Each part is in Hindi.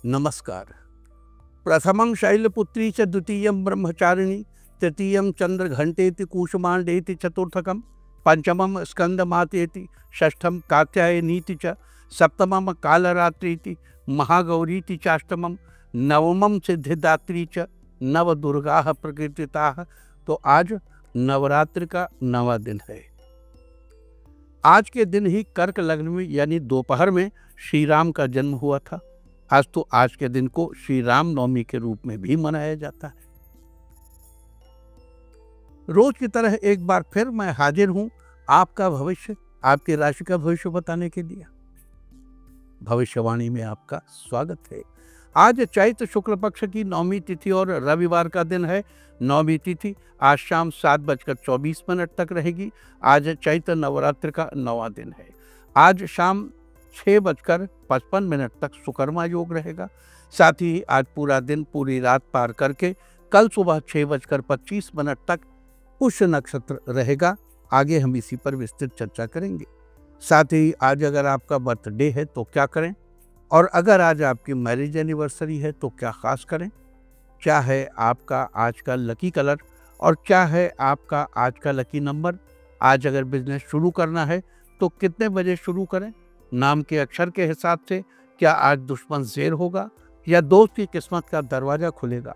नमस्कार। प्रथमं शैलपुत्री च द्वितीयं ब्रह्मचारिणी तृतीयं चंद्रघंटेति कुसुमांडेति चतुर्थकं पंचमं स्कंदमातेति षष्ठं कात्यायनीति च सप्तमं कालरात्रीति महागौरीति चाष्टमं नवमं सिद्धिदात्री च नवदुर्गाः प्रकीर्तिताः। तो आज नवरात्रि का 9वां दिन है। आज के दिन ही कर्क लग्न में यानी दोपहर में श्री राम का जन्म हुआ था। आज के दिन को श्री राम नवमी के रूप में भी मनाया जाता है। रोज की तरह एक बार फिर मैं हाजिर हूं आपका भविष्य, आपकी राशि का भविष्य बताने के लिए। भविष्यवाणी में आपका स्वागत है। आज चैत्र शुक्ल पक्ष की 9वीं तिथि और रविवार का दिन है। 9वीं तिथि आज शाम 7:24 तक रहेगी। आज चैत्र नवरात्र का 9वां दिन है। आज शाम 6:55 तक सुकर्मा योग रहेगा। साथ ही आज पूरा दिन पूरी रात पार करके कल सुबह 6:25 तक पुष्य नक्षत्र रहेगा। आगे हम इसी पर विस्तृत चर्चा करेंगे। साथ ही आज अगर आपका बर्थडे है तो क्या करें, और अगर आज आपकी मैरिज एनिवर्सरी है तो क्या खास करें, क्या है आपका आज का लकी कलर और क्या है आपका आज का लकी नंबर। आज अगर बिजनेस शुरू करना है तो कितने बजे शुरू करें, नाम के अक्षर के हिसाब से क्या आज दुश्मन ज़ेर होगा या दोस्त की किस्मत का दरवाज़ा खुलेगा,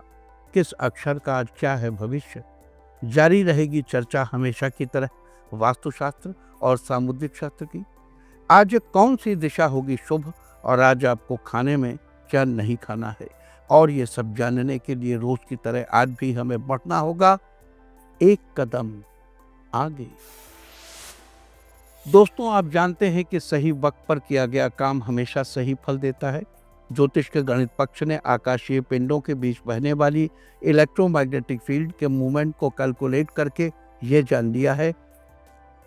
किस अक्षर का आज क्या है भविष्य। जारी रहेगी चर्चा हमेशा की तरह वास्तुशास्त्र और सामुद्रिक शास्त्र की। आज कौन सी दिशा होगी शुभ और आज आपको खाने में क्या नहीं खाना है, और ये सब जानने के लिए रोज की तरह आज भी हमें बढ़ना होगा एक कदम आगे। दोस्तों, आप जानते हैं कि सही वक्त पर किया गया काम हमेशा सही फल देता है। ज्योतिष के गणित पक्ष ने आकाशीय पिंडों के बीच बहने वाली इलेक्ट्रोमैग्नेटिक फील्ड के मूवमेंट को कैलकुलेट करके ये जान लिया है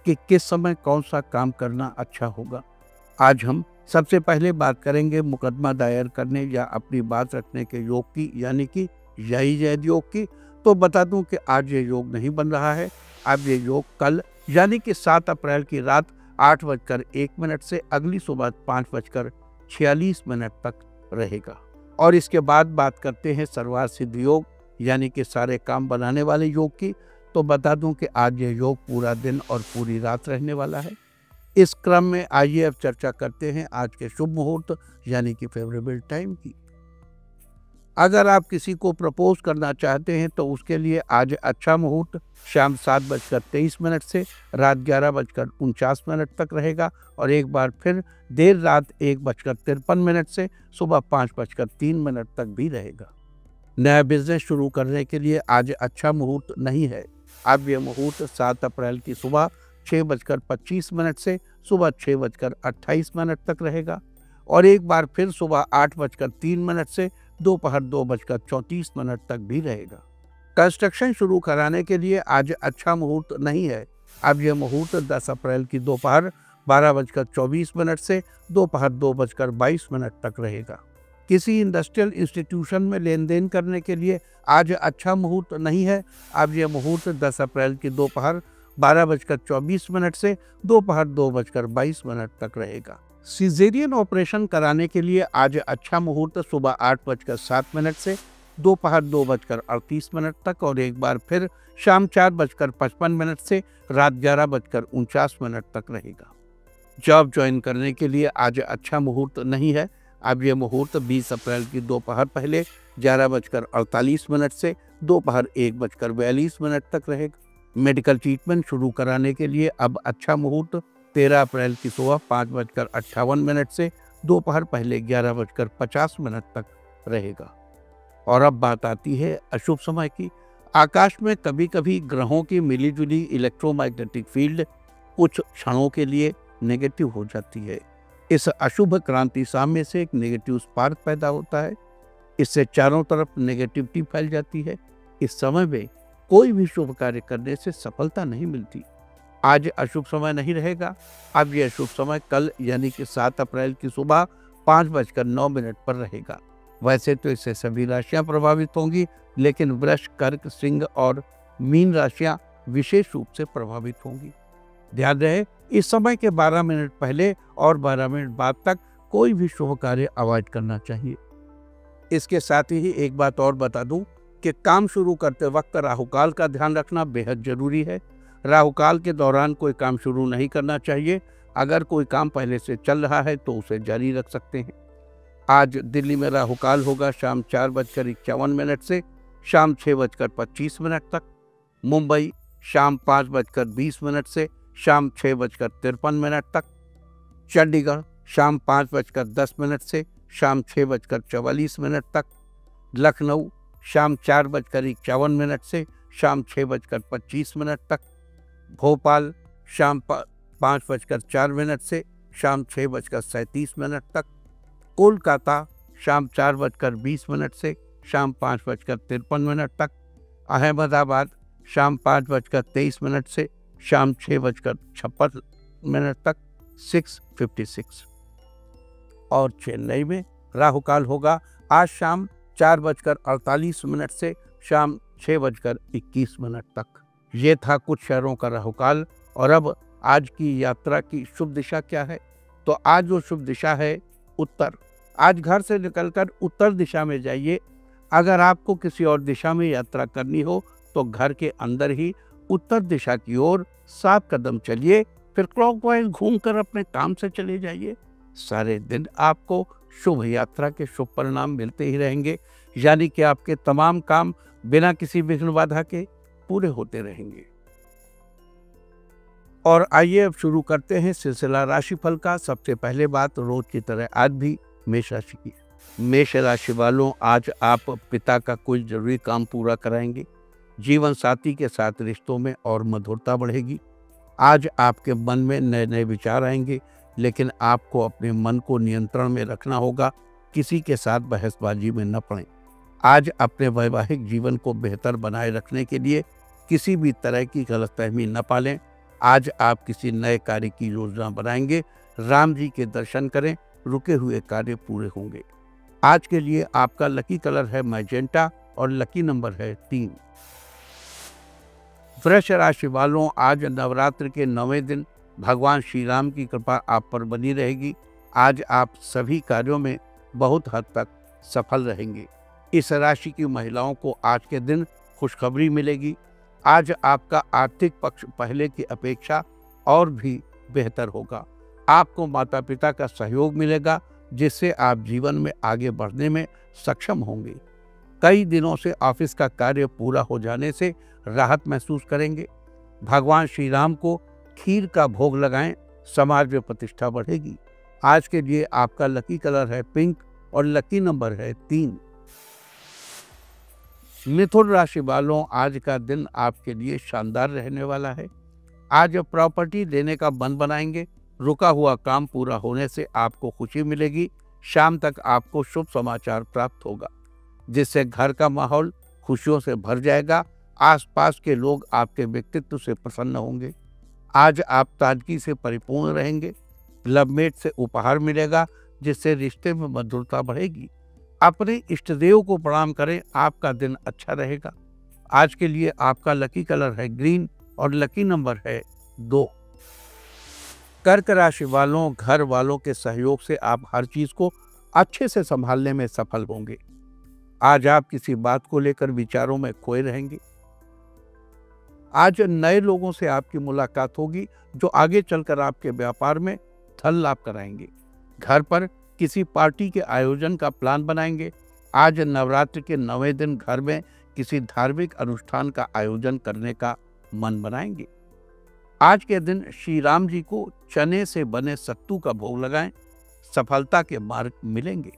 कि किस समय कौन सा काम करना अच्छा होगा। आज हम सबसे पहले बात करेंगे मुकदमा दायर करने या अपनी बात रखने के योग की, यानी कि यही जैद योग की। तो बता दूं कि आज ये योग नहीं बन रहा है। अब ये योग कल यानी कि 7 अप्रैल की रात 8:01 से अगली सुबह 5:46 तक रहेगा। और इसके बाद बात करते हैं सर्वार्थ सिद्ध योग यानी कि सारे काम बनाने वाले योग की। तो बता दूं कि आज ये योग पूरा दिन और पूरी रात रहने वाला है। इस क्रम में आइए अब चर्चा करते हैं आज के शुभ मुहूर्त यानी कि फेवरेबल टाइम की। अगर आप किसी को प्रपोज करना चाहते हैं तो उसके लिए आज अच्छा मुहूर्त शाम 7:23 से रात 11:49 तक रहेगा, और एक बार फिर देर रात 1:53 से सुबह 5:03 तक भी रहेगा। नया बिजनेस शुरू करने के लिए आज अच्छा मुहूर्त नहीं है। अब यह मुहूर्त 7 अप्रैल की सुबह 6:25 से सुबह 6:28 तक रहेगा, और एक बार फिर सुबह 8:03 से दोपहर 2:34 तक भी रहेगा। कंस्ट्रक्शन शुरू कराने के लिए आज अच्छा मुहूर्त नहीं है। अब यह मुहूर्त 10 अप्रैल की दोपहर 12:24 से दोपहर 2:22 तक रहेगा। किसी इंडस्ट्रियल इंस्टीट्यूशन में लेन देन करने के लिए आज अच्छा मुहूर्त नहीं है। अब यह मुहूर्त 10 अप्रैल की दोपहर 12:24 से दोपहर 2:22 तक रहेगा। सिजेरियन ऑपरेशन कराने के लिए आज अच्छा मुहूर्त सुबह 8:07 से दोपहर 2:38 तक, और एक बार फिर शाम 4:55 से रात 11:49 तक रहेगा। जॉब ज्वाइन करने के लिए आज अच्छा मुहूर्त नहीं है। अब यह मुहूर्त 20 अप्रैल की दोपहर पहले 11:48 से दोपहर 1:42 तक रहेगा। मेडिकल ट्रीटमेंट शुरू कराने के लिए अब अच्छा मुहूर्त 13 अप्रैल की सुबह 5:58 से दोपहर पहले 11:50 तक रहेगा। और अब बात आती है अशुभ समय की। आकाश में कभी कभी ग्रहों की मिलीजुली इलेक्ट्रोमैग्नेटिक फील्ड कुछ क्षणों के लिए नेगेटिव हो जाती है। इस अशुभ क्रांति साम्य से एक नेगेटिव स्पार्क पैदा होता है। इससे चारों तरफ नेगेटिविटी फैल जाती है। इस समय में कोई भी शुभ कार्य करने से सफलता नहीं मिलती। आज अशुभ समय नहीं रहेगा। अब यह शुभ समय कल यानी कि 7 अप्रैल की सुबह 5:09 पर रहेगा। वैसे तो इससे सभी राशियां प्रभावित होंगी, लेकिन वृष, कर्क, सिंह और मीन राशियां विशेष रूप से प्रभावित होंगी। ध्यान रहे, इस समय के 12 मिनट पहले और 12 मिनट बाद तक कोई भी शुभ कार्य अवॉइड करना चाहिए। इसके साथ ही एक बात और बता दूं कि काम शुरू करते वक्त राहु काल का ध्यान रखना बेहद जरूरी है। राहु काल के दौरान कोई काम शुरू नहीं करना चाहिए। अगर कोई काम पहले से चल रहा है तो उसे जारी रख सकते हैं। आज दिल्ली में राहु काल होगा शाम 4:51 से शाम 6:25 तक। मुंबई शाम 5:20 से शाम 6:53 तक। चंडीगढ़ शाम 5:10 से शाम 6:44 तक। लखनऊ शाम 4:51 से शाम 6:25 तक। भोपाल शाम 5:04 से शाम 6:37 तक। कोलकाता शाम 4:20 से शाम 5:53 तक। अहमदाबाद शाम 5:23 से शाम 6:56 तक 6:56। और चेन्नई में राहु काल होगा आज शाम 4:48 से शाम 6:21 तक। ये था कुछ शहरों का राहु काल। और अब आज की यात्रा की शुभ दिशा क्या है? तो आज जो शुभ दिशा है उत्तर। आज घर से निकलकर उत्तर दिशा में जाइए। अगर आपको किसी और दिशा में यात्रा करनी हो तो घर के अंदर ही उत्तर दिशा की ओर 7 कदम चलिए, फिर क्लॉकवाइज घूमकर अपने काम से चले जाइए। सारे दिन आपको शुभ यात्रा के शुभ परिणाम मिलते ही रहेंगे, यानी कि आपके तमाम काम बिना किसी विघ्न बाधा के पूरे होते रहेंगे। और आइए अब शुरू करते हैं सिलसिला राशिफल का। सबसे पहले बात रोज की तरह आज भी मेष राशि की। मेष राशि वालों, आज आप पिता का कोई जरूरी काम पूरा कराएंगे। जीवन साथी के साथ रिश्तों में और मधुरता बढ़ेगी। आज आपके मन में नए नए विचार आएंगे, लेकिन आपको अपने मन को नियंत्रण में रखना होगा। किसी के साथ बहसबाजी में न पड़ें। आज अपने वैवाहिक जीवन को बेहतर बनाए रखने के लिए किसी भी तरह की गलतफहमी न पालें। आज आप किसी नए कार्य की योजना बनाएंगे। राम जी के दर्शन करें, रुके हुए कार्य पूरे होंगे। आज के लिए आपका लकी कलर है मैजेंटा और लकी नंबर है 3। वृष राशि वालों, आज नवरात्र के 9वें दिन भगवान श्री राम की कृपा आप पर बनी रहेगी। आज आप सभी कार्यों में बहुत हद तक सफल रहेंगे। इस राशि की महिलाओं को आज के दिन खुशखबरी मिलेगी। आज आपका आर्थिक पक्ष पहले की अपेक्षा और भी बेहतर होगा। आपको माता पिता का सहयोग मिलेगा, जिससे आप जीवन में आगे बढ़ने में सक्षम होंगे। कई दिनों से ऑफिस का कार्य पूरा हो जाने से राहत महसूस करेंगे। भगवान श्री राम को खीर का भोग लगाएं, समाज में प्रतिष्ठा बढ़ेगी। आज के लिए आपका लकी कलर है पिंक और लकी नंबर है 3। मिथुन राशि वालों, आज का दिन आपके लिए शानदार रहने वाला है। आज प्रॉपर्टी लेने का मन बनाएंगे। रुका हुआ काम पूरा होने से आपको खुशी मिलेगी। शाम तक आपको शुभ समाचार प्राप्त होगा, जिससे घर का माहौल खुशियों से भर जाएगा। आसपास के लोग आपके व्यक्तित्व से प्रसन्न होंगे। आज आप ताजगी से परिपूर्ण रहेंगे। लवमेट से उपहार मिलेगा, जिससे रिश्ते में मधुरता बढ़ेगी। अपने इष्ट देव को प्रणाम करें, आपका दिन अच्छा रहेगा। आज के लिए आपका लकी कलर है ग्रीन और लकी नंबर है 2। कर्क राशि वालों, घर वालों के सहयोग से आप हर चीज को अच्छे से संभालने में सफल होंगे। आज आप किसी बात को लेकर विचारों में खोए रहेंगे। आज नए लोगों से आपकी मुलाकात होगी, जो आगे चलकर आपके व्यापार में धन लाभ कराएंगे। घर पर किसी पार्टी के आयोजन का प्लान बनाएंगे। आज नवरात्र के 9वें दिन घर में किसी धार्मिक अनुष्ठान का आयोजन करने का मन बनाएंगे। आज के दिन श्री राम जी को चने से बने सत्तू का भोग लगाएं, सफलता के मार्ग मिलेंगे।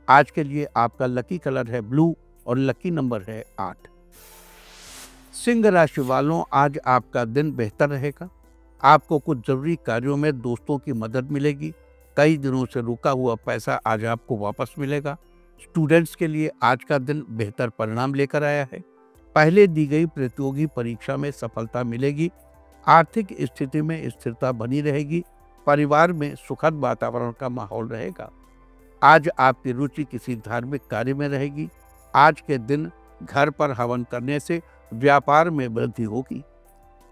आज के लिए आपका लकी कलर है ब्लू और लकी नंबर है 8। सिंह राशि वालों, आज आपका दिन बेहतर रहेगा। आपको कुछ जरूरी कार्यों में दोस्तों की मदद मिलेगी। कई दिनों से रुका हुआ पैसा आज आपको वापस मिलेगा। स्टूडेंट्स के लिए आज का दिन बेहतर परिणाम लेकर आया है। पहले दी गई प्रतियोगी परीक्षा में सफलता मिलेगी। आर्थिक स्थिति में स्थिरता बनी रहेगी। परिवार में सुखद वातावरण का माहौल रहेगा। आज आपकी रुचि किसी धार्मिक कार्य में रहेगी। आज के दिन घर पर हवन करने से व्यापार में वृद्धि होगी।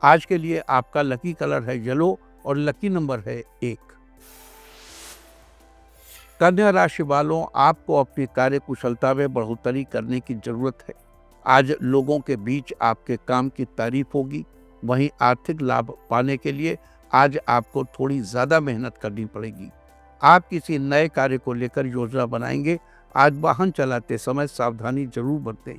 आज के लिए आपका लकी कलर है येलो और लकी नंबर है 1। कन्या राशि वालों, आपको अपनी कार्य कुशलता में बढ़ोतरी करने की जरूरत है। आज लोगों के बीच आपके काम की तारीफ होगी। वहीं आर्थिक लाभ पाने के लिए आज आपको थोड़ी ज्यादा मेहनत करनी पड़ेगी। आप किसी नए कार्य को लेकर योजना बनाएंगे। आज वाहन चलाते समय सावधानी जरूर बरतें।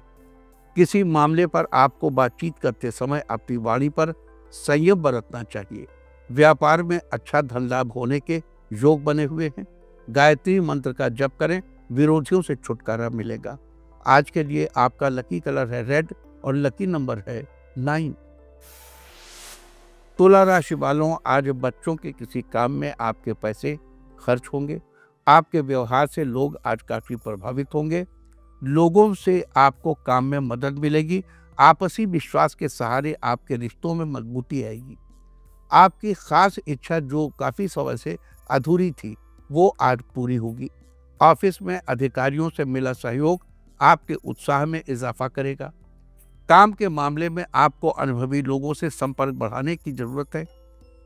किसी मामले पर आपको बातचीत करते समय अपनी वाणी पर संयम बरतना चाहिए। व्यापार में अच्छा धन लाभ होने के योग बने हुए हैं। गायत्री मंत्र का जप करें, विरोधियों से छुटकारा मिलेगा। आज के लिए आपका लकी कलर है रेड और लकी नंबर है 9। तुला राशि वालों, आज बच्चों के किसी काम में आपके पैसे खर्च होंगे। आपके व्यवहार से लोग आज काफी प्रभावित होंगे। लोगों से आपको काम में मदद मिलेगी। आपसी विश्वास के सहारे आपके रिश्तों में मजबूती आएगी। आपकी खास इच्छा जो काफी समय से अधूरी थी वो आज पूरी होगी। ऑफिस में अधिकारियों से मिला सहयोग आपके उत्साह में इजाफा करेगा। काम के मामले में आपको अनुभवी लोगों से संपर्क बढ़ाने की जरूरत है।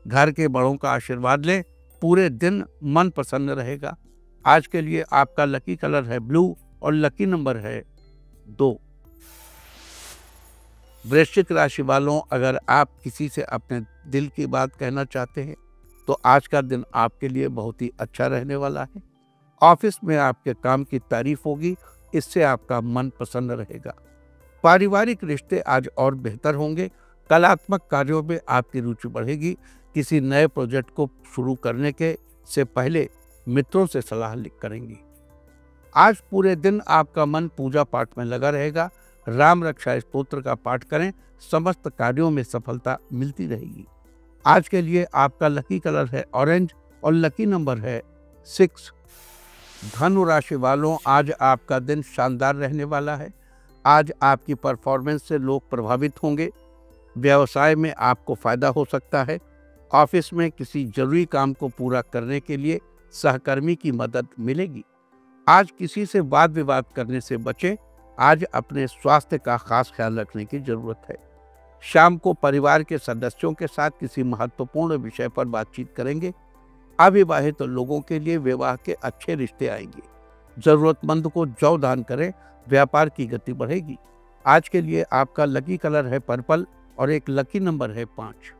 घर के बड़ों का आशीर्वाद लें, पूरे दिन मन प्रसन्न रहेगा। आज के लिए आपका लकी कलर है ब्लू और लकी नंबर है 2। वृश्चिक राशि वालों, अगर आप किसी से अपने दिल की बात कहना चाहते हैं तो आज का दिन आपके लिए बहुत ही अच्छा रहने वाला है। ऑफिस में आपके काम की तारीफ होगी, इससे आपका मन प्रसन्न रहेगा। पारिवारिक रिश्ते आज और बेहतर होंगे। कलात्मक कार्यों में आपकी रुचि बढ़ेगी। किसी नए प्रोजेक्ट को शुरू करने के से पहले मित्रों से सलाह करेंगी। आज पूरे दिन आपका मन पूजा पाठ में लगा रहेगा। राम रक्षा स्तोत्र का पाठ करें, समस्त कार्यों में सफलता मिलती रहेगी। आज के लिए आपका लकी कलर है ऑरेंज और लकी नंबर है 6। धनु राशि वालों, आज आपका दिन शानदार रहने वाला है। आज आपकी परफॉर्मेंस से लोग प्रभावित होंगे। व्यवसाय में आपको फायदा हो सकता है। ऑफिस में किसी जरूरी काम को पूरा करने के लिए सहकर्मी की मदद मिलेगी। आज किसी से वाद विवाद करने से बचें। आज अपने स्वास्थ्य का खास ख्याल रखने की जरूरत है। शाम को परिवार के सदस्यों के साथ किसी महत्वपूर्ण विषय पर बातचीत करेंगे। अविवाहित लोगों के लिए विवाह के अच्छे रिश्ते आएंगे। जरूरतमंद को जौ दान करें, व्यापार की गति बढ़ेगी। आज के लिए आपका लकी कलर है पर्पल और एक लकी नंबर है 5।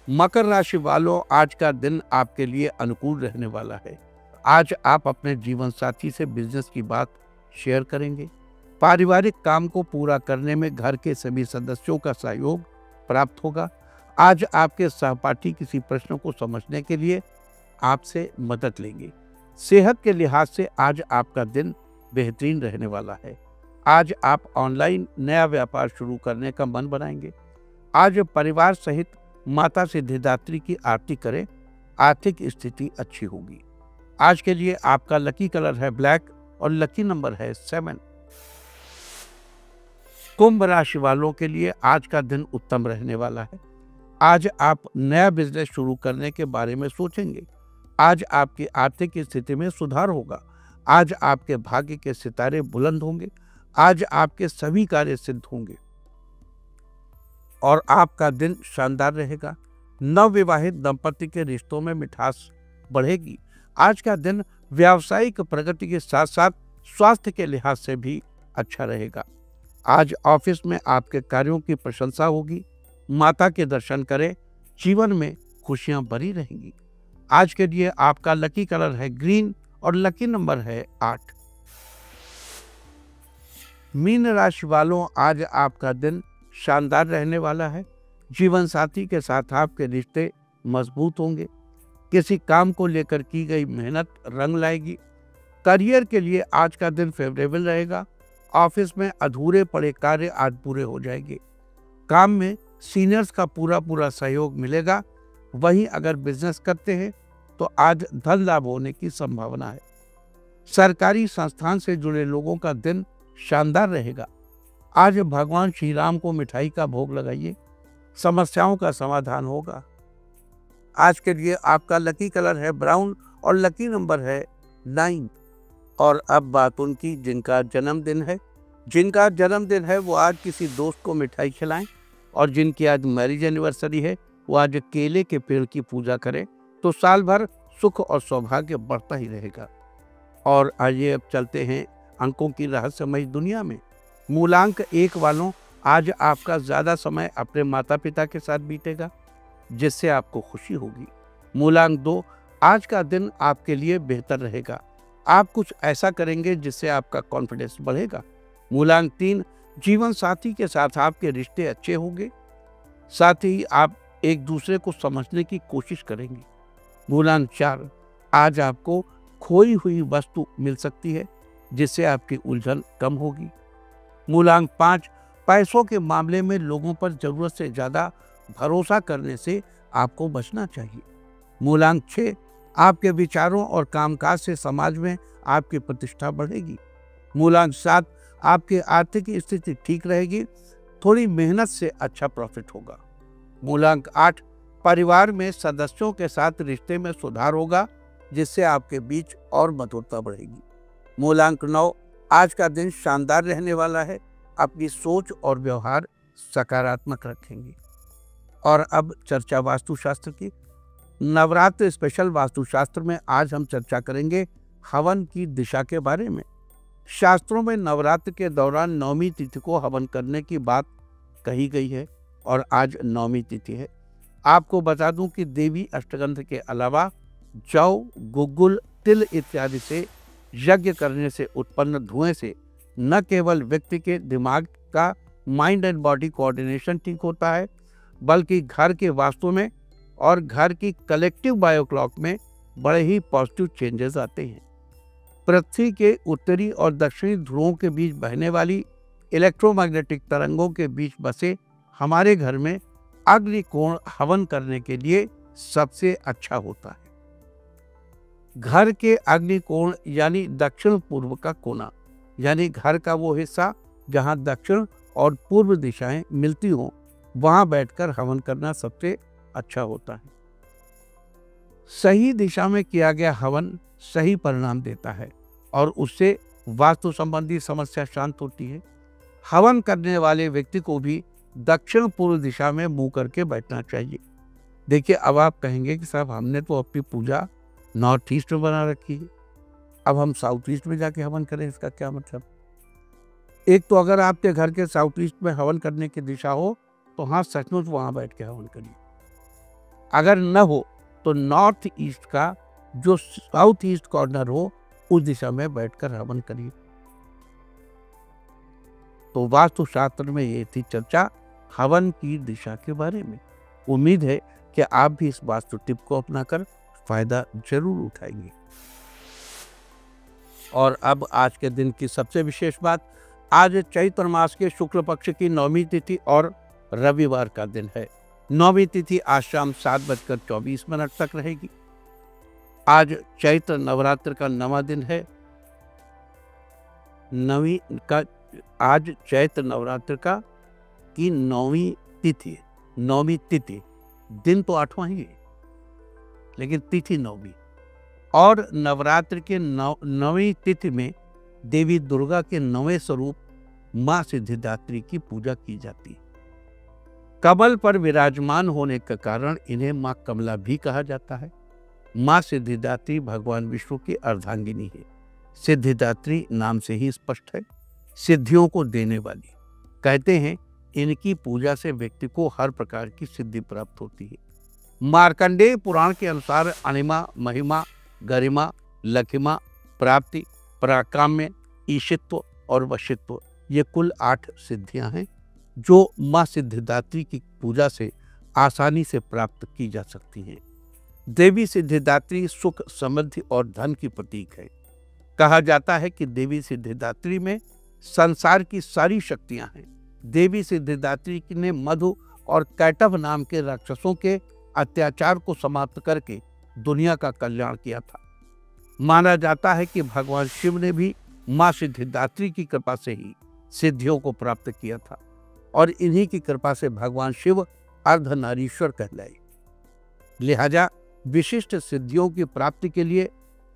मकर राशि वालों, आज का दिन आपके लिए अनुकूल रहने वाला है। आज आप अपने जीवन साथी से बिजनेस की बात शेयर करेंगे। पारिवारिक काम को पूरा करने में घर के सभी सदस्यों का सहयोग प्राप्त होगा। आज आपके सहपाठी किसी प्रश्न को समझने के लिए आपसे मदद लेंगे। सेहत के लिहाज से आज आपका दिन बेहतरीन रहने वाला है। आज आप ऑनलाइन नया व्यापार शुरू करने का मन बनाएंगे। आज परिवार सहित माता सिद्धिदात्री की आरती करें, आर्थिक स्थिति अच्छी होगी। आज के लिए आपका लकी कलर है ब्लैक और लकी नंबर है 7। कुंभ राशि वालों के लिए आज का दिन उत्तम रहने वाला है। आज आप नया बिजनेस शुरू करने के बारे में सोचेंगे। आज आपकी आर्थिक स्थिति में सुधार होगा। आज आपके भाग्य के सितारे बुलंद होंगे। आज आपके सभी कार्य सिद्ध होंगे और आपका दिन शानदार रहेगा। नवविवाहित दंपति के रिश्तों में मिठास बढ़ेगी। आज का दिन व्यावसायिक प्रगति के साथ साथ स्वास्थ्य के लिहाज से भी अच्छा रहेगा। आज ऑफिस में आपके कार्यों की प्रशंसा होगी। माता के दर्शन करें, जीवन में खुशियां बनी रहेंगी। आज के लिए आपका लकी कलर है ग्रीन और लकी नंबर है 8। मीन राशि वालों, आज आपका दिन शानदार रहने वाला है। जीवन साथी के साथ आपके रिश्ते मजबूत होंगे। किसी काम को लेकर की गई मेहनत रंग लाएगी। करियर के लिए आज का दिन फेवरेबल रहेगा। ऑफिस में अधूरे पड़े कार्य आज पूरे हो जाएंगे। काम में सीनियर्स का पूरा सहयोग मिलेगा। वहीं अगर बिजनेस करते हैं तो आज धन लाभ होने की संभावना है। सरकारी संस्थान से जुड़े लोगों का दिन शानदार रहेगा। आज भगवान श्री राम को मिठाई का भोग लगाइए, समस्याओं का समाधान होगा। आज के लिए आपका लकी कलर है ब्राउन और लकी नंबर है 9। और अब बात उनकी जिनका जन्मदिन है वो आज किसी दोस्त को मिठाई खिलाएं, और जिनकी आज मैरिज एनिवर्सरी है वो आज केले के पेड़ की पूजा करें तो साल भर सुख और सौभाग्य बढ़ता ही रहेगा। और आइए अब चलते हैं अंकों की रहस्यमय दुनिया में। मूलांक 1 वालों, आज आपका ज़्यादा समय अपने माता पिता के साथ बीतेगा, जिससे आपको खुशी होगी। मूलांक 2, आज का दिन आपके लिए बेहतर रहेगा। आप कुछ ऐसा करेंगे जिससे आपका कॉन्फिडेंस बढ़ेगा। मूलांक 3, जीवन साथी के साथ आपके रिश्ते अच्छे होंगे, साथ ही आप एक दूसरे को समझने की कोशिश करेंगे। मूलांक 4, आज आपको खोई हुई वस्तु मिल सकती है, जिससे आपकी उलझन कम होगी। मूलांक 5, पैसों के मामले में लोगों पर जरूरत से ज़्यादा भरोसा करने से आपको बचना चाहिए। मूलांक 6, आपके विचारों और कामकाज से समाज में आपकी प्रतिष्ठा बढ़ेगी। मूलांक 7, आपकी आर्थिक स्थिति ठीक रहेगी, थोड़ी मेहनत से अच्छा प्रॉफिट होगा। मूलांक 8, परिवार में सदस्यों के साथ रिश्ते में सुधार होगा, जिससे आपके बीच और मधुरता बढ़ेगी। मूलांक 9, आज का दिन शानदार रहने वाला है, अपनी सोच और व्यवहार सकारात्मक रखेंगे। और अब चर्चा वास्तुशास्त्र की। नवरात्र स्पेशल वास्तुशास्त्र में आज हम चर्चा करेंगे हवन की दिशा के बारे में। शास्त्रों में नवरात्र के दौरान नवमी तिथि को हवन करने की बात कही गई है और आज नवमी तिथि है। आपको बता दूं कि देवी अष्टगंध के अलावा जौ, गुग्गुल, तिल इत्यादि से यज्ञ करने से उत्पन्न धुएं से न केवल व्यक्ति के दिमाग का माइंड एंड बॉडी कोऑर्डिनेशन ठीक होता है, बल्कि घर के वास्तु में और घर की कलेक्टिव बायोक्लॉक में बड़े ही पॉजिटिव चेंजेस आते हैं। पृथ्वी के उत्तरी और दक्षिणी ध्रुवों के बीच बहने वाली इलेक्ट्रोमैग्नेटिक तरंगों के बीच बसे हमारे घर में अग्निकोण हवन करने के लिए सबसे अच्छा होता है। घर के अग्निकोण यानी दक्षिण पूर्व का कोना, यानी घर का वो हिस्सा जहां दक्षिण और पूर्व दिशाएं मिलती हों, वहां बैठकर हवन करना सबसे अच्छा होता है। सही दिशा में किया गया हवन सही परिणाम देता है और उससे वास्तु संबंधी समस्या शांत होती है। हवन करने वाले व्यक्ति को भी दक्षिण पूर्व दिशा में मुंह करके बैठना चाहिए। देखिए, अब आप कहेंगे कि साहब हमने तो अपनी पूजा नॉर्थ ईस्ट में बना रखी है, अब हम साउथ ईस्ट में जाके हवन करें, इसका क्या मतलब? एक तो अगर आपके घर के साउथ ईस्ट में हवन करने की दिशा हो तो हाँ, सचमुच वहां बैठ के हवन करिए। अगर न हो तो नॉर्थ ईस्ट का जो साउथ ईस्ट कॉर्नर हो उस दिशा में बैठकर हवन करिए। तो वास्तुशास्त्र में ये थी चर्चा हवन की दिशा के बारे में। उम्मीद है कि आप भी इस वास्तु टिप को अपनाकर फायदा जरूर उठाएंगे। और अब आज के दिन की सबसे विशेष बात, आज चैत्र मास के शुक्ल पक्ष की नवमी तिथि और रविवार का दिन है। नवमी तिथि आज शाम 7:24 तक रहेगी। आज चैत्र नवरात्र का 9वां दिन है। आज चैत्र नवरात्र का की 9वीं तिथि है। 9वीं तिथि, दिन तो 8वां ही है लेकिन तिथि 9वीं। और नवरात्र के 9वीं तिथि में देवी दुर्गा के 9वें स्वरूप मां सिद्धिदात्री की पूजा की जाती है। कमल पर विराजमान होने के कारण इन्हें मां कमला भी कहा जाता है। मां सिद्धिदात्री भगवान विष्णु की अर्धांगिनी है। सिद्धिदात्री नाम से ही स्पष्ट है, सिद्धियों को देने वाली। कहते हैं इनकी पूजा से व्यक्ति को हर प्रकार की सिद्धि प्राप्त होती है। मार्कंडेय पुराण के अनुसार अणिमा, महिमा, गरिमा, लखिमा, प्राप्ति, पराकाम्य, ईशित्व और वशित्व, ये कुल 8 सिद्धियां हैं जो मां सिद्धिदात्री की पूजा से आसानी से प्राप्त की जा सकती हैं। देवी सिद्धिदात्री सुख, समृद्धि और धन की प्रतीक है। कहा जाता है कि देवी सिद्धिदात्री में संसार की सारी शक्तियां हैं। देवी सिद्धिदात्री ने मधु और कैटभ नाम के राक्षसों के अत्याचार को समाप्त करके दुनिया का कल्याण किया था। माना जाता है कि भगवान शिव ने भी मां सिद्धिदात्री की कृपा से ही सिद्धियों को प्राप्त किया था और इन्हीं की कृपा से भगवान शिव अर्धनारीश्वर कहलाए। लिहाजा विशिष्ट सिद्धियों की प्राप्ति के लिए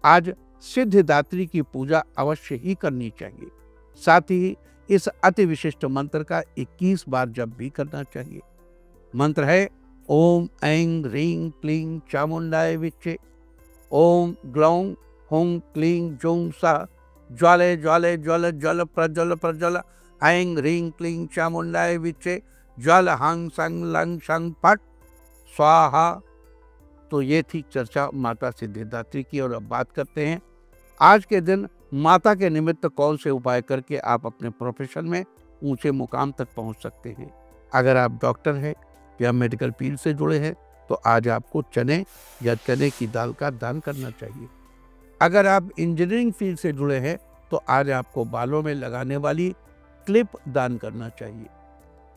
आज सिद्धिदात्री की पूजा अवश्य ही करनी चाहिए। साथ ही इस अति विशिष्ट मंत्र का 21 बार जप भी करना चाहिए। मंत्र है ओम ऐं ह्रीं क्लीं चामुंडाय विच्चे। ओम ग्लौं हुं क्लीं जुं सा ज्वाले ज्वाले ज्वल ज्वल प्रज्वल प्रज्वल ऐं ह्रीं क्लीं चामुंडाय विचे ज्वल हं सं लं शं फट स्वाहा। तो ये थी चर्चा माता सिद्धिदात्री की। और अब बात करते हैं आज के दिन माता के निमित्त कौन से उपाय करके आप अपने प्रोफेशन में ऊंचे मुकाम तक पहुंच सकते हैं। अगर आप डॉक्टर हैं या मेडिकल फील्ड से जुड़े हैं तो आज आपको चने या चने की दाल का दान करना चाहिए। अगर आप इंजीनियरिंग फील्ड से जुड़े हैं तो आज आपको बालों में लगाने वाली क्लिप दान करना चाहिए।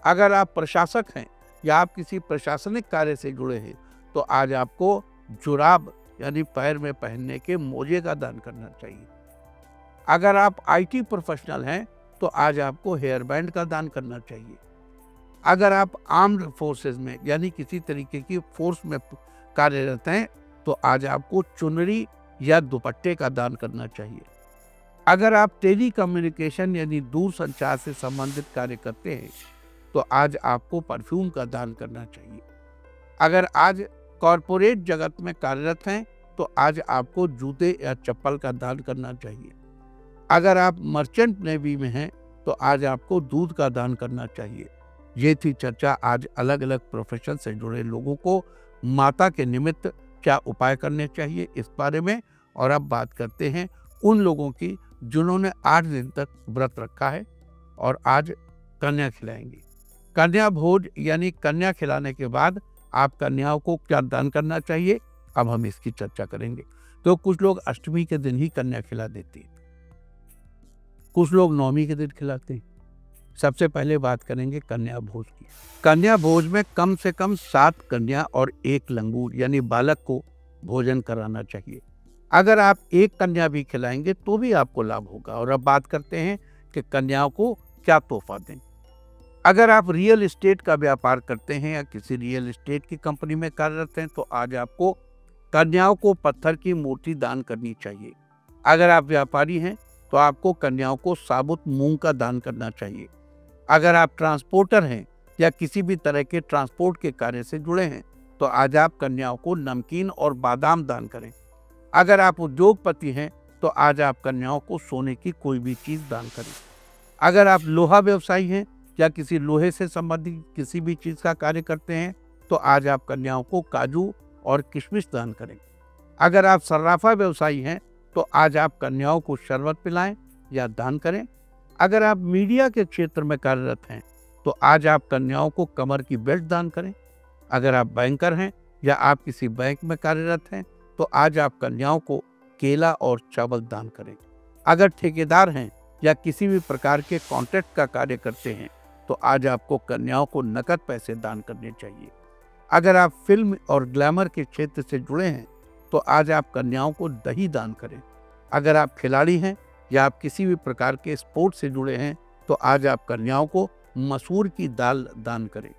अगर आप प्रशासक हैं या आप किसी प्रशासनिक कार्य से जुड़े हैं तो आज आपको जुराब यानी पैर में पहनने के मोजे का दान करना चाहिए। अगर आप आईटी प्रोफेशनल हैं तो आज आपको हेयर बैंड का दान करना चाहिए। अगर आप आर्म्ड फोर्सेस में यानी किसी तरीके की फोर्स में कार्यरत हैं तो आज आपको चुनरी या दुपट्टे का दान करना चाहिए। अगर आप टेली कम्युनिकेशन यानी दूर संचार से संबंधित कार्य करते हैं तो आज आपको परफ्यूम का दान करना चाहिए। अगर आज कॉरपोरेट जगत में कार्यरत हैं तो आज आपको जूते या चप्पल का दान करना चाहिए। अगर आप मर्चेंट नेवी में हैं तो आज आपको दूध का दान करना चाहिए। ये थी चर्चा आज अलग अलग प्रोफेशन से जुड़े लोगों को माता के निमित्त क्या उपाय करने चाहिए इस बारे में। और अब बात करते हैं उन लोगों की जिन्होंने 8 दिन तक व्रत रखा है और आज कन्या खिलाएंगे। कन्या भोज यानी कन्या खिलाने के बाद आप कन्याओं को क्या दान करना चाहिए, अब हम इसकी चर्चा करेंगे। तो कुछ लोग अष्टमी के दिन ही कन्या खिला देते हैं, कुछ लोग नवमी के दिन खिलाते हैं। सबसे पहले बात करेंगे कन्या भोज की। कन्या भोज में कम से कम 7 कन्या और 1 लंगूर यानी बालक को भोजन कराना चाहिए। अगर आप 1 कन्या भी खिलाएंगे तो भी आपको लाभ होगा। और अब बात करते हैं कि कन्याओं को क्या तोहफा दें। अगर आप रियल एस्टेट का व्यापार करते हैं या किसी रियल एस्टेट की कंपनी में कार्यरत हैं तो आज आपको कन्याओं को पत्थर की मूर्ति दान करनी चाहिए। अगर आप व्यापारी हैं तो आपको कन्याओं को साबुत मूंग का दान करना चाहिए। अगर आप ट्रांसपोर्टर हैं या किसी भी तरह के ट्रांसपोर्ट के कार्य से जुड़े हैं तो आज आप कन्याओं को नमकीन और बादाम दान करें। अगर आप उद्योगपति हैं तो आज आप कन्याओं को सोने की कोई भी चीज़ दान करें। अगर आप लोहा व्यवसायी हैं या किसी लोहे से संबंधित किसी भी चीज़ का कार्य करते हैं तो आज आप कन्याओं को काजू और किशमिश दान करें। अगर आप सर्राफा व्यवसायी हैं तो आज आप कन्याओं को शरबत पिलाएं या दान करें। अगर आप मीडिया के क्षेत्र में कार्यरत हैं तो आज आप कन्याओं को कमर की बेल्ट दान करें। अगर आप बैंकर हैं या आप किसी बैंक में कार्यरत हैं तो आज आप कन्याओं को केला और चावल दान करें। अगर ठेकेदार हैं या किसी भी प्रकार के कॉन्ट्रैक्ट का कार्य करते हैं तो आज आपको कन्याओं को नकद पैसे दान करने चाहिए। अगर आप फिल्म और ग्लैमर के क्षेत्र से जुड़े हैं तो आज आप कन्याओं को दही दान करें। अगर आप खिलाड़ी हैं या आप किसी भी प्रकार के स्पोर्ट से जुड़े हैं तो आज आप कन्याओं को मसूर की दाल दान करें।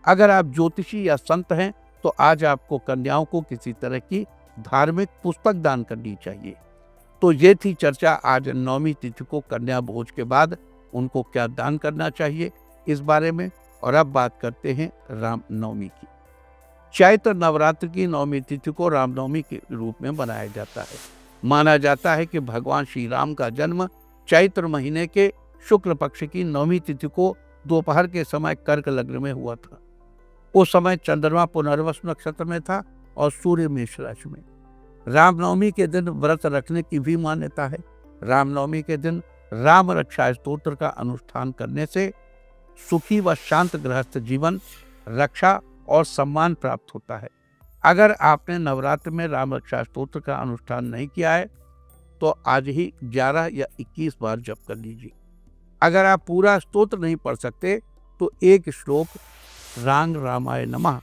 अगर आप ज्योतिषी या संत हैं तो आज आपको कन्याओं को किसी तरह की धार्मिक पुस्तक दान करनी चाहिए। तो ये थी चर्चा आज नवमी तिथि को कन्या भोज के बाद उनको क्या दान करना चाहिए इस बारे में। और अब बात करते हैं रामनवमी की। चैत्र नवरात्र की नवमी तिथि को रामनवमी के रूप में मनाया जाता है। माना जाता है कि भगवान श्री राम का जन्म चैत्र महीने के शुक्ल पक्ष की नवमी तिथि को दोपहर के समय कर्क लग्न में हुआ था। उस समय चंद्रमा पुनर्वसु नक्षत्र में था और सूर्य मेष राशि में। रामनवमी के दिन व्रत रखने की भी मान्यता है। रामनवमी के दिन राम रक्षा स्तोत्र का अनुष्ठान करने से सुखी व शांत गृहस्थ जीवन, रक्षा और सम्मान प्राप्त होता है। अगर आपने नवरात्र में राम रक्षा स्तोत्र का अनुष्ठान नहीं किया है तो आज ही 11 या 21 बार जप कर लीजिए। अगर आप पूरा स्तोत्र नहीं पढ़ सकते तो एक श्लोक रांग रामाय नमः,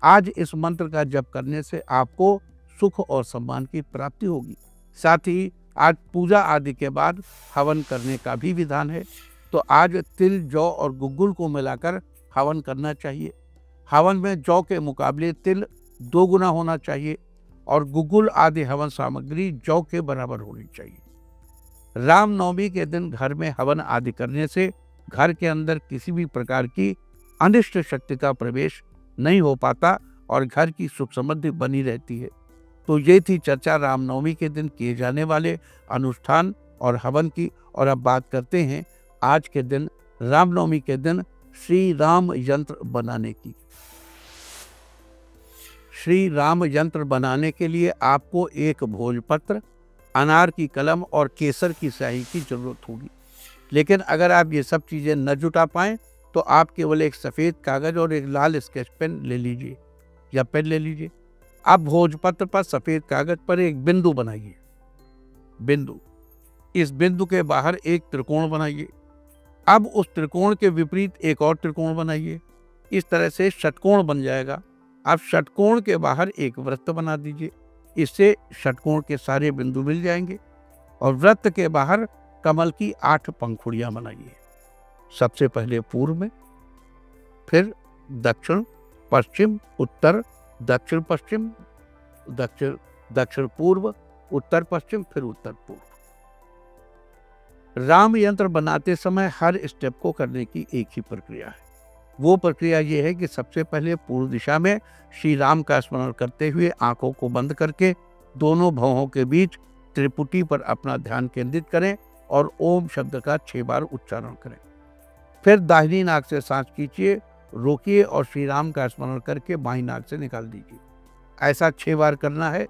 आज इस मंत्र का जप करने से आपको सुख और सम्मान की प्राप्ति होगी। साथ ही आज पूजा आदि के बाद हवन करने का भी विधान है। तो आज तिल, जौ और गुग्गुल को मिलाकर हवन करना चाहिए। हवन में जौ के मुकाबले तिल 2 गुना होना चाहिए और गुग्गुल आदि हवन सामग्री जौ के बराबर होनी चाहिए। रामनवमी के दिन घर में हवन आदि करने से घर के अंदर किसी भी प्रकार की अनिष्ट शक्ति का प्रवेश नहीं हो पाता और घर की सुख समृद्धि बनी रहती है। तो ये थी चर्चा रामनवमी के दिन किए जाने वाले अनुष्ठान और हवन की। और अब बात करते हैं आज के दिन, रामनवमी के दिन श्री राम यंत्र बनाने की। श्री राम यंत्र बनाने के लिए आपको एक भोजपत्र, अनार की कलम और केसर की स्याही की जरूरत होगी। लेकिन अगर आप ये सब चीजें न जुटा पाएं तो आप केवल एक सफेद कागज और एक लाल स्केच पेन ले लीजिए या पेन ले लीजिए। आप भोजपत्र पर सफेद कागज पर एक बिंदु बनाइए, बिंदु। इस बिंदु के बाहर एक त्रिकोण बनाइए। अब उस त्रिकोण के विपरीत एक और त्रिकोण बनाइए। इस तरह से षटकोण बन जाएगा। अब षटकोण के बाहर एक वृत्त बना दीजिए। इससे षटकोण के सारे बिंदु मिल जाएंगे। और वृत्त के बाहर कमल की 8 पंखुड़ियां बनाइए। सबसे पहले पूर्व में, फिर दक्षिण, पश्चिम, उत्तर, दक्षिण पश्चिम, दक्षिण पूर्व, उत्तर पश्चिम, फिर उत्तर पूर्व। राम यंत्र बनाते समय हर स्टेप को करने की एक ही प्रक्रिया है। वो प्रक्रिया ये है कि सबसे पहले पूर्व दिशा में श्री राम का स्मरण करते हुए आंखों को बंद करके दोनों भवों के बीच त्रिपुटी पर अपना ध्यान केंद्रित करें और ओम शब्द का 6 बार उच्चारण करें। फिर दाहिनी नाक से सांस खींचिए, रोकिए और श्री राम का स्मरण करके बाईं नाक से निकाल दीजिए। ऐसा 6 बार करना है।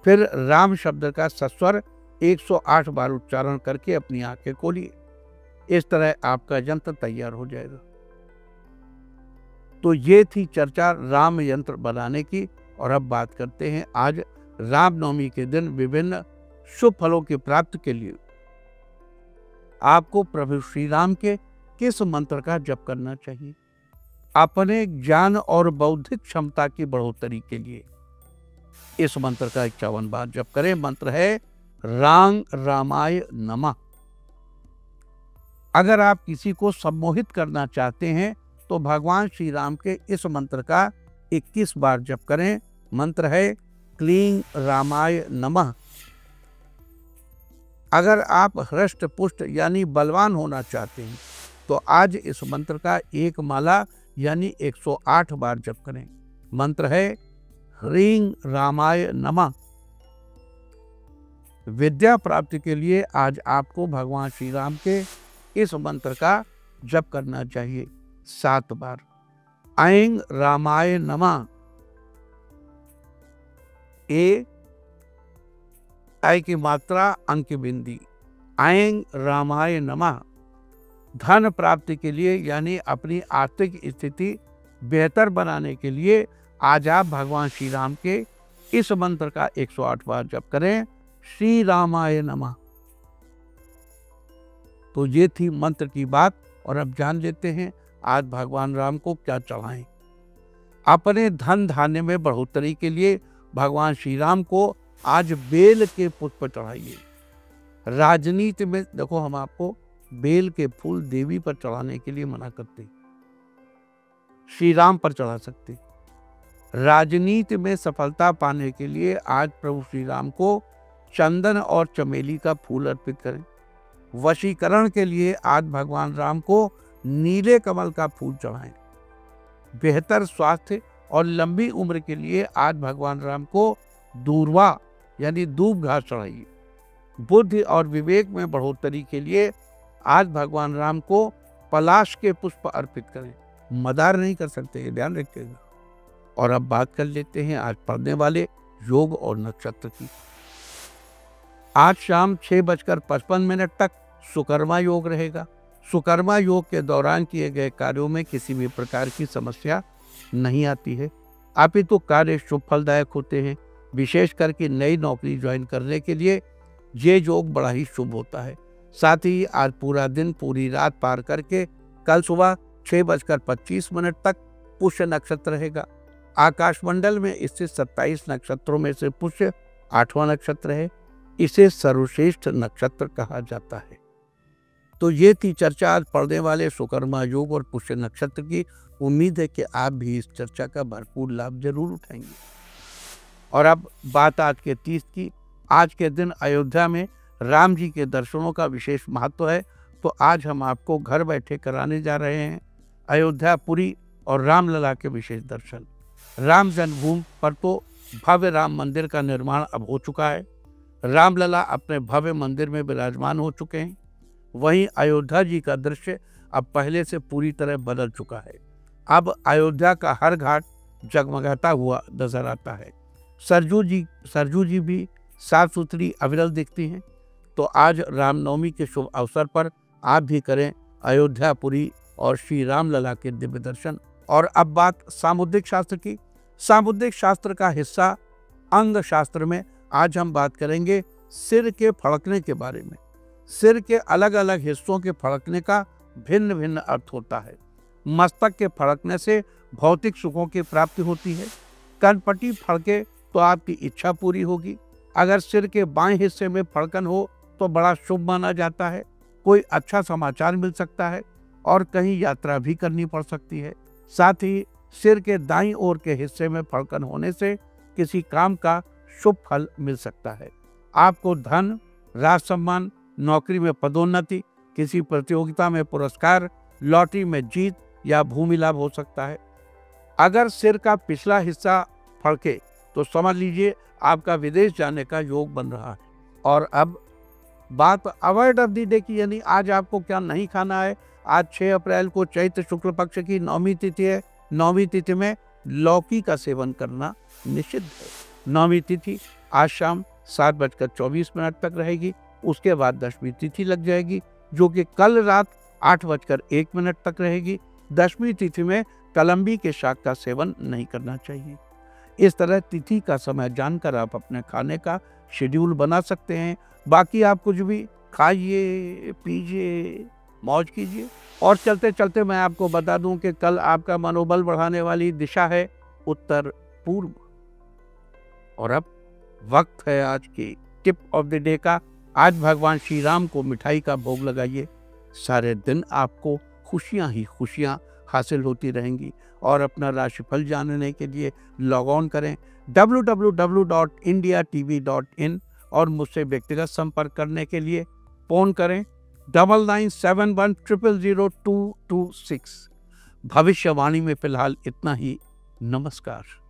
फिर राम शब्द का सस्वर 108 बार उच्चारण करके अपनी आंखें खोलिए। इस तरह आपका यंत्र तैयार हो जाएगा। तो ये थी चर्चा राम यंत्र बनाने की। और अब बात करते हैं आज रामनवमी के दिन विभिन्न शुभ फलों की प्राप्ति के लिए आपको प्रभु श्री राम के किस मंत्र का जप करना चाहिए। अपने ज्ञान और बौद्धिक क्षमता की बढ़ोतरी के लिए इस मंत्र का 51 बार जप करें। मंत्र है रांग रामाय नमः। अगर आप किसी को सम्मोहित करना चाहते हैं तो भगवान श्री राम के इस मंत्र का 21 बार जप करें। मंत्र है क्लीं रामाय नमः। अगर आप हृष्ट पुष्ट यानी बलवान होना चाहते हैं तो आज इस मंत्र का एक माला यानी 108 बार जप करें। मंत्र है ह्रीं रामाय नमः। विद्या प्राप्ति के लिए आज आपको भगवान श्री राम के इस मंत्र का जप करना चाहिए 7 बार। ऐं रामाय नमः। ऐ की मात्रा अंक बिंदी। ऐं रामाय नमः। धन प्राप्ति के लिए यानी अपनी आर्थिक स्थिति बेहतर बनाने के लिए आज आप भगवान श्री राम के इस मंत्र का 108 बार जप करें। श्री रामाय नमः। तो ये थी मंत्र की बात। और अब जान लेते हैं आज भगवान राम को क्या चढ़ाएं। अपने धन धान्य में बढ़ोतरी के लिए भगवान श्री राम को आज बेल के पुष्प चढ़ाइए। राजनीति में देखो, हम आपको बेल के फूल देवी पर चढ़ाने के लिए मना करते, श्री राम पर चढ़ा सकते। राजनीति में सफलता पाने के लिए आज प्रभु श्री राम को चंदन और चमेली का फूल अर्पित करें। वशीकरण के लिए आज भगवान राम को नीले कमल का फूल चढ़ाएं। बेहतर स्वास्थ्य और लंबी उम्र के लिए आज भगवान राम को दूर्वा यानी दूब घास चढ़ाइए। बुद्धि और विवेक में बढ़ोतरी के लिए आज भगवान राम को पलाश के पुष्प अर्पित करें। मदार नहीं कर सकते, ये ध्यान रखिएगा। और अब बात कर लेते हैं आज पढ़ने वाले योग और नक्षत्र की। आज शाम 6:55 तक सुकर्मा योग रहेगा। सुकर्मा योग के दौरान किए गए कार्यों में किसी भी प्रकार की समस्या नहीं आती है। अपितु कार्य शुभ फलदायक होते हैं। विशेष करके नई नौकरी ज्वाइन करने के लिए ये योग बड़ा ही शुभ होता है। साथ ही आज पूरा दिन पूरी रात पार करके कल सुबह 6:25 तक पुष्य नक्षत्र रहेगा। आकाशमंडल में स्थित 27 नक्षत्रों में से पुष्य 8वां नक्षत्र है। इसे सर्वश्रेष्ठ नक्षत्र कहा जाता है। तो ये थी चर्चा आज पढ़ने वाले सुकर्मा योग और पुष्य नक्षत्र की। उम्मीद है कि आप भी इस चर्चा का भरपूर लाभ जरूर उठाएंगे। और अब बात आज के तीज की। आज के दिन अयोध्या में राम जी के दर्शनों का विशेष महत्व है। तो आज हम आपको घर बैठे कराने जा रहे हैं अयोध्यापुरी और रामलला के विशेष दर्शन। राम जन्मभूमि पर तो भव्य राम मंदिर का निर्माण अब हो चुका है। रामलला अपने भव्य मंदिर में विराजमान हो चुके हैं। वहीं अयोध्या जी का दृश्य अब पहले से पूरी तरह बदल चुका है। अब अयोध्या का हर घाट जगमगाता हुआ नजर आता है। सरजू जी भी साफ सुथरी अविरल दिखती हैं। तो आज रामनवमी के शुभ अवसर पर आप भी करें अयोध्यापुरी और श्री रामलला के दिव्य दर्शन। और अब बात सामुद्रिक शास्त्र की। सामुद्रिक शास्त्र का हिस्सा अंग शास्त्र में आज हम बात करेंगे सिर के फड़कने के बारे में। सिर के अलग अलग हिस्सों के फड़कने का भिन्न भिन्न अर्थ होता है। मस्तक के फड़कने से भौतिक सुखों की प्राप्ति होती है। कनपटी फड़के तो आपकी इच्छा पूरी होगी। अगर सिर के बाएं हिस्से में फड़कन हो तो बड़ा शुभ माना जाता है। कोई अच्छा समाचार मिल सकता है और कहीं यात्रा भी करनी पड़ सकती है। साथ ही सिर के दाईं ओर के हिस्से में फड़कन होने से किसी काम का शुभ फल मिल सकता है। आपको धन, राज सम्मान, नौकरी में पदोन्नति, किसी प्रतियोगिता में पुरस्कार, लॉटरी में जीत या भूमि लाभ हो सकता है। अगर सिर का पिछला हिस्सा फड़के तो समझ लीजिए आपका विदेश जाने का योग बन रहा है। और अब बात अवॉइड ऑफ द डे की, यानी आज आपको क्या नहीं खाना है। आज 6 अप्रैल को चैत्र शुक्ल पक्ष की 9वीं तिथि है। 9वीं तिथि में लौकी का सेवन करना निषिद्ध है। 9वीं तिथि आज शाम 7:24 तक रहेगी। उसके बाद 10वीं तिथि लग जाएगी जो कि कल रात 8:01 तक रहेगी। 10वीं तिथि में कलम्बी के शाक का सेवन नहीं करना चाहिए। इस तरह तिथि का समय जानकर आप अपने खाने का शेड्यूल बना सकते हैं। बाकी आप कुछ भी खाइए, पीजिए, मौज कीजिए। और चलते चलते मैं आपको बता दूं कि कल आपका मनोबल बढ़ाने वाली दिशा है उत्तर पूर्व। और अब वक्त है आज की टिप ऑफ द डे का। आज भगवान श्री राम को मिठाई का भोग लगाइए। सारे दिन आपको खुशियां ही खुशियां हासिल होती रहेंगी। और अपना राशिफल जानने के लिए लॉग ऑन करें www.indiatv.in और मुझसे व्यक्तिगत संपर्क करने के लिए फोन करें 9971000226। भविष्यवाणी में फिलहाल इतना ही। नमस्कार।